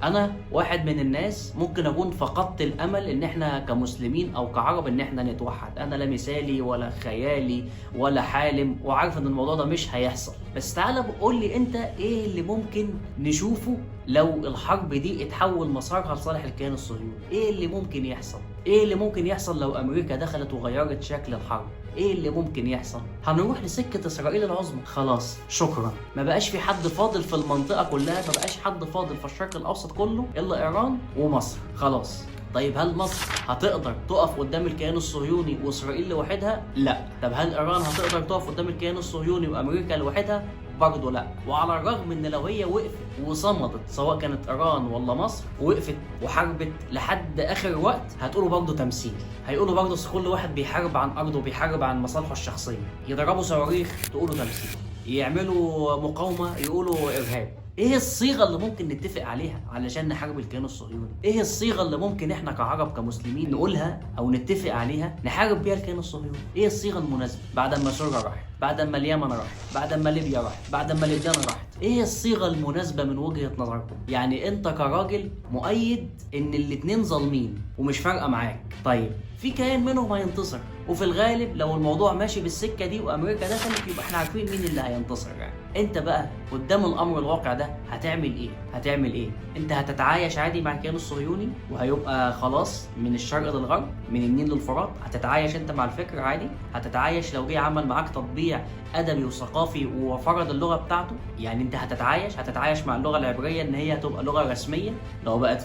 انا واحد من الناس ممكن اكون فقدت الامل ان احنا كمسلمين او كعرب ان احنا نتوحد. انا لا مثالي ولا خيالي ولا حالم، وعارف ان الموضوع ده مش هيحصل. بس تعالى قول لي انت ايه اللي ممكن نشوفه لو الحرب دي اتحول مسارها لصالح الكيان الصهيوني؟ ايه اللي ممكن يحصل؟ ايه اللي ممكن يحصل لو امريكا دخلت وغيرت شكل الحرب؟ ايه اللي ممكن يحصل؟ هنروح لسكة اسرائيل العظمى. خلاص شكرا، ما بقاش في حد فاضل في المنطقة كلها، ما بقاش حد فاضل في الشرق الاوسط كله الا ايران ومصر. خلاص. طيب هل مصر هتقدر تقف قدام الكيان الصهيوني واسرائيل لوحدها؟ لا. طب هل ايران هتقدر تقف قدام الكيان الصهيوني وامريكا لوحدها؟ برضه لا. وعلى الرغم ان لو هي وقفت وصمدت، سواء كانت ايران ولا مصر، وقفت وحاربت لحد اخر وقت، هتقولوا برضه تمثيل. هيقولوا برضه كل واحد بيحارب عن ارضه وبيحارب عن مصالحه الشخصيه. يضربوا صواريخ تقولوا تمثيل، يعملوا مقاومه يقولوا ارهاب. ايه الصيغه اللي ممكن نتفق عليها علشان نحارب الكيان الصهيوني؟ ايه الصيغه اللي ممكن احنا كعرب كمسلمين نقولها او نتفق عليها نحارب بيها الكيان الصهيوني؟ ايه الصيغه المناسبه بعد ما سوريا راحت، بعد ما اليمن راحت، بعد ما ليبيا راحت، بعد ما لبنان راحت؟ ايه الصيغه المناسبه من وجهه نظركم؟ يعني انت كراجل مؤيد ان الاتنين ظالمين ومش فارقه معاك. طيب في كيان منهم هينتصر، وفي الغالب لو الموضوع ماشي بالسكه دي وامريكا دخلت يبقى احنا عارفين مين اللي هينتصر. يعني انت بقى قدام الامر الواقع ده هتعمل ايه؟ هتعمل ايه؟ انت هتتعايش عادي مع الكيان الصهيوني وهيبقى خلاص من الشرق للغرب، من النيل للفرات؟ هتتعايش انت مع الفكر عادي؟ هتتعايش لو جه عمل معاك تطبيع ادبي وثقافي وفرض اللغه بتاعته؟ يعني انت هتتعايش مع اللغه العبريه ان هي تبقى لغه رسميه لو بقت